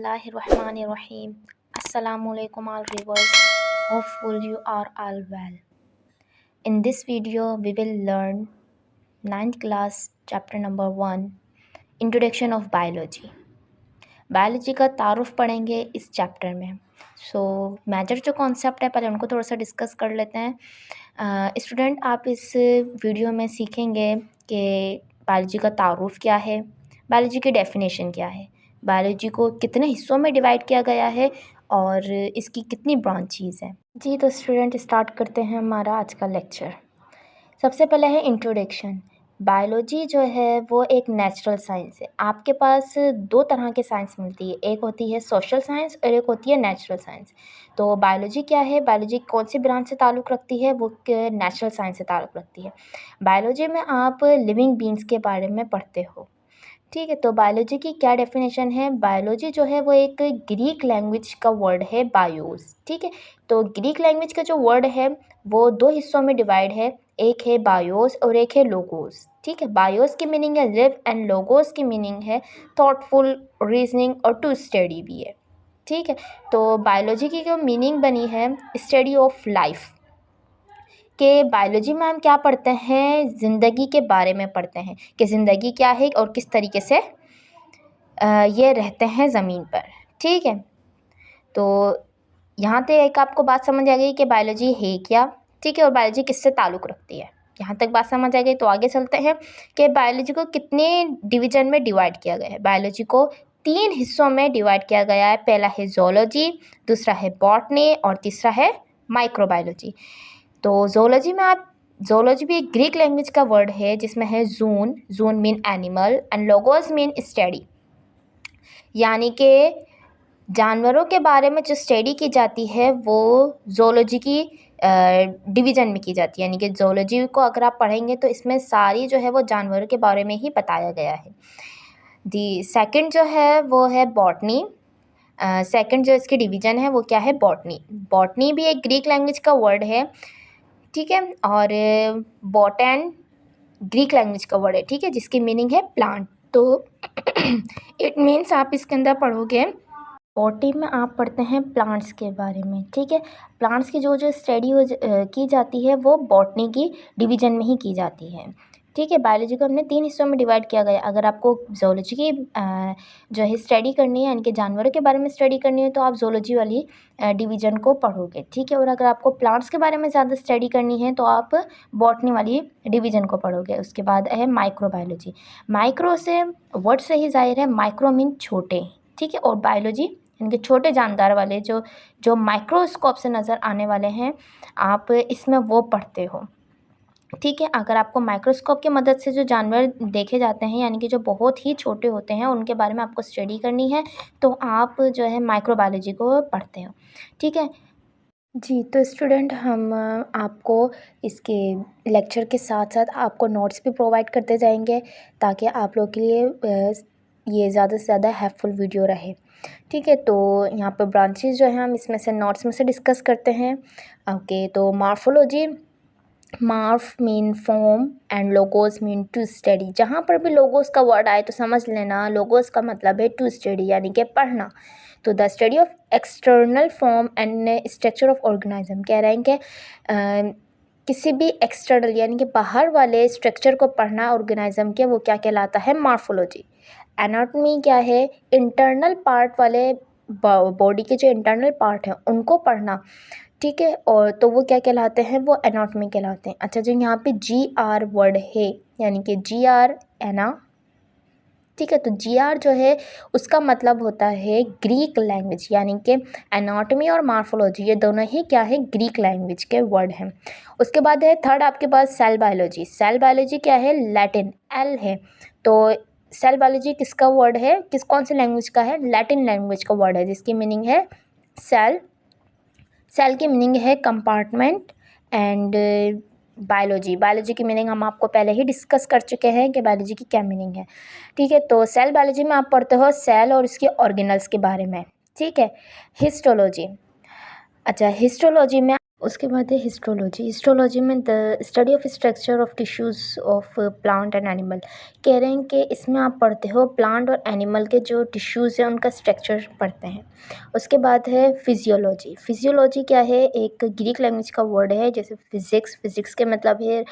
Bismillahirrahmanirrahim. Assalamualaikum all viewers. Hopeful you are all well. In this video, we will learn 9th class chapter number 1 Introduction of Biology. Biology का तारुफ पढ़ेंगे इस chapter में. So major जो concept है पहले उनको थोड़ा सा डिस्कस कर लेते हैं. स्टूडेंट, आप इस वीडियो में सीखेंगे कि बायोलॉजी का तारुफ क्या है, बायोलॉजी की डेफिनेशन क्या है, बायोलॉजी को कितने हिस्सों में डिवाइड किया गया है और इसकी कितनी ब्रांचेस हैं. जी, तो स्टूडेंट स्टार्ट करते हैं हमारा आज का लेक्चर. सबसे पहले है इंट्रोडक्शन. बायोलॉजी जो है वो एक नेचुरल साइंस है. आपके पास दो तरह के साइंस मिलती है, एक होती है सोशल साइंस और एक होती है नेचुरल साइंस. तो बायोलॉजी क्या है, बायोलॉजी कौन सी ब्रांच से ताल्लुक़ रखती है, वो नेचुरल साइंस से ताल्लुक़ रखती है. बायोलॉजी में आप लिविंग बींग्स के बारे में पढ़ते हो. ठीक है, तो बायोलॉजी की क्या डेफिनेशन है. बायोलॉजी जो है वो एक ग्रीक लैंग्वेज का वर्ड है बायोस. ठीक है, तो ग्रीक लैंग्वेज का जो वर्ड है वो दो हिस्सों में डिवाइड है, एक है बायोस और एक है लोगोस. ठीक है, बायोस की मीनिंग है लिव एंड लोगोस की मीनिंग है थॉटफुल, रीजनिंग और टू स्टडी भी है. ठीक है, तो बायोलॉजी की जो मीनिंग बनी है स्टडी ऑफ लाइफ कि बायोलॉजी में हम क्या पढ़ते हैं, ज़िंदगी के बारे में पढ़ते हैं कि ज़िंदगी क्या है और किस तरीके से ये रहते हैं ज़मीन पर. ठीक है, तो यहाँ पे एक आपको बात समझ आ गई कि बायोलॉजी है क्या. ठीक है, और बायोलॉजी किससे ताल्लुक़ रखती है, यहाँ तक बात समझ आ गई. तो आगे चलते हैं कि बायोलॉजी को कितने डिवीज़न में डिवाइड किया गया है. बायोलॉजी को 3 हिस्सों में डिवाइड किया गया है. पहला है ज़ूलॉजी, दूसरा है बॉटनी और तीसरा है माइक्रोबायोलॉजी. तो ज़ूलॉजी भी एक ग्रीक लैंग्वेज का वर्ड है जिसमें है zoon mean animal and logos mean study, यानी कि जानवरों के बारे में जो स्टडी की जाती है वो ज़ूलॉजी की डिवीज़न में की जाती है. यानी कि ज़ूलॉजी को अगर आप पढ़ेंगे तो इसमें सारी जो है वो जानवरों के बारे में ही बताया गया है. दी सेकंड जो है वो है बॉटनी. सेकंड जो इसकी डिवीज़न है वो क्या है, बॉटनी. बॉटनी भी एक ग्रीक लैंग्वेज का वर्ड है. ठीक है, और बॉटन ग्रीक लैंग्वेज का वर्ड है. ठीक है, जिसकी मीनिंग है प्लांट. तो इट मीन्स आप इसके अंदर पढ़ोगे, बॉटनी में आप पढ़ते हैं प्लांट्स के बारे में. ठीक है, प्लांट्स की जो स्टडी की जाती है वो बॉटनी की डिवीज़न में ही की जाती है. ठीक है, बायोलॉजी को हमने 3 हिस्सों में डिवाइड किया गया. अगर आपको ज़ूलॉजी की जो है स्टडी करनी है, यानी कि जानवरों के बारे में स्टडी करनी है, तो आप ज़ूलॉजी वाली डिवीज़न को पढ़ोगे. ठीक है, और अगर आपको प्लांट्स के बारे में ज़्यादा स्टडी करनी है तो आप बॉटनी वाली डिवीज़न को पढ़ोगे. उसके बाद है माइक्रोबायोलॉजी. माइक्रो से वर्ड से ही ज़ाहिर है, माइक्रो मीन छोटे. ठीक है, और बायोलॉजी यानी कि छोटे जानदार वाले जो माइक्रोस्कोप से नज़र आने वाले हैं, आप इसमें वो पढ़ते हो. ठीक है, अगर आपको माइक्रोस्कोप की मदद से जो जानवर देखे जाते हैं, यानी कि जो बहुत ही छोटे होते हैं, उनके बारे में आपको स्टडी करनी है, तो आप जो है माइक्रोबायोलॉजी को पढ़ते हो. ठीक है जी, तो स्टूडेंट हम आपको इसके लेक्चर के साथ साथ आपको नोट्स भी प्रोवाइड करते जाएंगे ताकि आप लोग के लिए ये ज़्यादा से ज़्यादा हेल्पफुल वीडियो रहे. ठीक है, तो यहाँ पर ब्रांचेस जो हैं हम इसमें से नोट्स में से डिस्कस करते हैं. ओके, तो morphology, morph mean form and logos mean to study. जहाँ पर भी लोगोस का वर्ड आए तो समझ लेना लोगोस का मतलब है टू स्टडी, यानी कि पढ़ना. तो the study of external form and structure of organism, कह रहे हैं कि किसी भी एक्सटर्नल यानी कि बाहर वाले स्ट्रक्चर को पढ़ना ऑर्गेनिज्म के, वो क्या कहलाता है, मार्फोलॉजी. एनाटॉमी क्या है, इंटरनल पार्ट वाले बॉडी के जो इंटरनल पार्ट हैं उनको पढ़ना. ठीक है, और तो वो क्या कहलाते हैं, वो एनाटॉमी कहलाते हैं. अच्छा, जो यहाँ पे GR वर्ड है, यानी कि GR एना. ठीक है, तो GR जो है उसका मतलब होता है ग्रीक लैंग्वेज, यानी कि एनाटॉमी और मार्फोलॉजी ये दोनों ही क्या है, ग्रीक लैंग्वेज के वर्ड हैं. उसके बाद है थर्ड आपके पास सेल बायोलॉजी. सेल बायोलॉजी क्या है, लैटिन L है. तो सेल बायोलॉजी किसका वर्ड है, कौन सी लैंग्वेज का है, लैटिन लैंग्वेज का वर्ड है, जिसकी मीनिंग है सेल. सेल की मीनिंग है कंपार्टमेंट. एंड बायोलॉजी की मीनिंग हम आपको पहले ही डिस्कस कर चुके हैं कि बायोलॉजी की क्या मीनिंग है. ठीक है, तो सेल बायोलॉजी में आप पढ़ते हो सेल और इसके ऑर्गेनल्स के बारे में. ठीक है, हिस्टोलॉजी. अच्छा, हिस्टोलॉजी में उसके बाद है हिस्टोलॉजी। हिस्टोलॉजी में the study of structure of tissues of plant and animal. कह रहे हैं कि इसमें आप पढ़ते हो प्लांट और एनिमल के जो टिश्यूज़ हैं उनका स्ट्रक्चर पढ़ते हैं। उसके बाद है फिजियोलॉजी। फिजियोलॉजी क्या है, एक ग्रीक लैंग्वेज का वर्ड है, जैसे फिज़िक्स, फिज़िक्स के मतलब है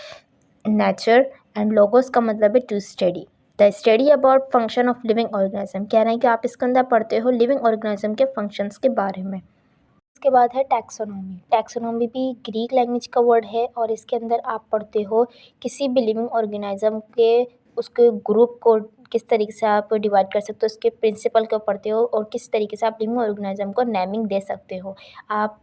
नेचर, एंड लोगोस का मतलब है to study, the study about function of living organism. कह रहे हैं कि आप इसके अंदर पढ़ते हो लिविंग ऑर्गेनिज्म के फंक्शंस के बारे में। इसके बाद है टैक्सोनॉमी। टैक्सोनॉमी भी ग्रीक लैंग्वेज का वर्ड है और इसके अंदर आप पढ़ते हो किसी भी लिविंग ऑर्गेनिज्म के उसके ग्रुप को किस तरीके से आप डिवाइड कर सकते हो, उसके प्रिंसिपल को पढ़ते हो और किस तरीके से आप लिविंग ऑर्गेनिज्म को नेमिंग दे सकते हो। आप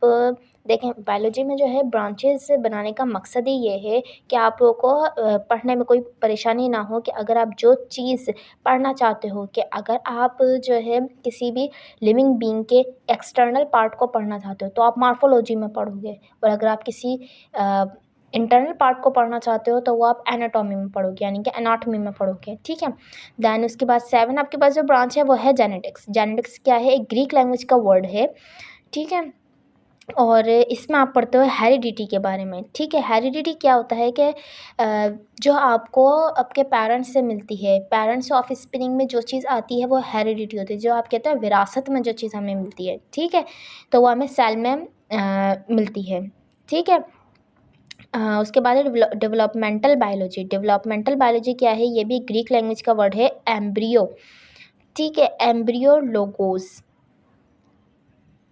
देखें बायोलॉजी में जो है ब्रांचेस बनाने का मकसद ही ये है कि आप लोगों को पढ़ने में कोई परेशानी ना हो, कि अगर आप जो चीज़ पढ़ना चाहते हो, कि अगर आप जो है किसी भी लिविंग बीइंग के एक्सटर्नल पार्ट को पढ़ना चाहते हो तो आप मॉर्फोलॉजी में पढ़ोगे, और अगर आप किसी इंटरनल पार्ट को पढ़ना चाहते हो तो वो आप एनाटॉमी में पढ़ोगे, यानी कि एनाटॉमी में पढ़ोगे, ठीक है। दैन उसके बाद 7 आपके पास जो ब्रांच है वो है जेनेटिक्स। जेनेटिक्स क्या है, एक ग्रीक लैंग्वेज का वर्ड है, ठीक है, और इसमें आप पढ़ते हो हेरिडिटी के बारे में, ठीक है। हेरिडिटी क्या होता है कि जो आपको आपके पेरेंट्स से मिलती है, पेरेंट्स ऑफ स्प्रिंग में जो चीज़ आती है वो हेरिडिटी होती है, जो आप कहते हैं विरासत में जो चीज़ हमें मिलती है, ठीक है, तो वो हमें सेल में मिलती है, ठीक है। उसके बाद है डेवलपमेंटल बायोलॉजी। डेवलपमेंटल बायोलॉजी क्या है, ये भी ग्रीक लैंग्वेज का वर्ड है, एम्ब्रियो, ठीक है, embryo logos,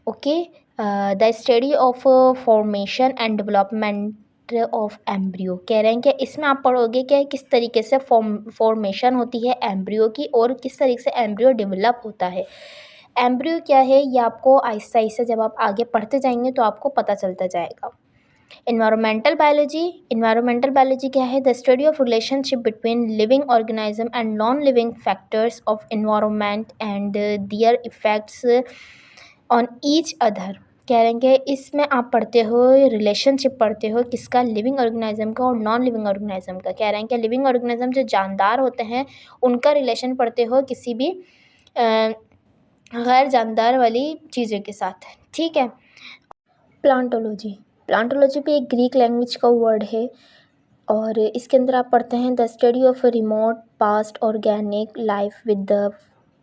okay, the study of formation and development of embryo. कह रहे हैं कि इसमें आप पढ़ोगे कि किस तरीके से फॉर्मेशन होती है एम्ब्रियो की और किस तरीके से एम्ब्रियो डेवलप होता है। एम्ब्रियो क्या है ये आपको आहिस्ता आहिस्ता जब आप आगे पढ़ते जाएंगे तो आपको पता चलता जाएगा। Environmental biology. एनवायरमेंटल बायोलॉजी क्या है, the study of relationship between living organism and non living factors of environment and their effects on each other. कह रहे हैं कि इसमें आप पढ़ते हो रिलेशनशिप पढ़ते हो किसका, लिविंग ऑर्गेनिज्म का और नॉन लिविंग ऑर्गेनिज्म का। कह रहे हैं कि लिविंग ऑर्गेनिज्म जो जानदार होते हैं उनका रिलेशन पढ़ते हो किसी भी गैर जानदार वाली चीज़ों के साथ, ठीक है। प्लांटोलॉजी। प्लांटोलॉजी भी एक ग्रीक लैंग्वेज का वर्ड है और इसके अंदर आप पढ़ते हैं the study of remote past organic life with the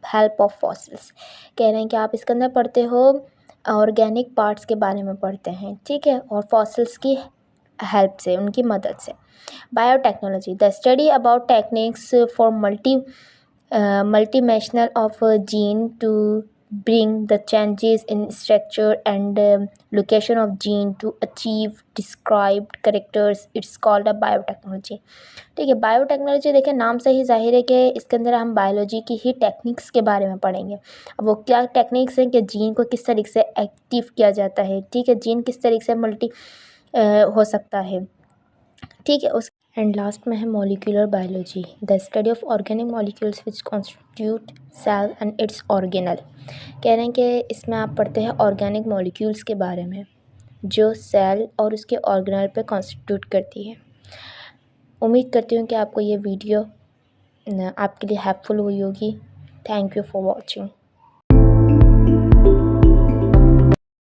help of fossils. कह रहे हैं कि आप इसके अंदर पढ़ते हो ऑर्गेनिक पार्ट्स के बारे में पढ़ते हैं, ठीक है, और फॉसिल्स की हेल्प से, उनकी मदद से। Biotechnology, the study about techniques for multimetional of a gene to bring the changes in structure and location of gene to achieve described characters, it's called a biotechnology, ठीक है। बायोटेक्नोलॉजी देखिए नाम से ही जाहिर है कि इसके अंदर हम बायोलॉजी की ही टेक्निक्स के बारे में पढ़ेंगे। अब वो क्या टेक्निक्स हैं कि जीन को किस तरीके से एक्टिव किया जाता है, ठीक है, जीन किस तरीके से मल्टी हो सकता है, ठीक है। उस एंड लास्ट में है molecular biology, the study of organic molecules which constitute cell and its organelle. कह रहे हैं कि इसमें आप पढ़ते हैं ऑर्गेनिक मॉलिक्यूल्स के बारे में जो सेल और उसके ऑर्गेनल पे कॉन्स्टिट्यूट करती है। उम्मीद करती हूँ कि आपको ये वीडियो आपके लिए हेल्पफुल हुई होगी। Thank you for watching.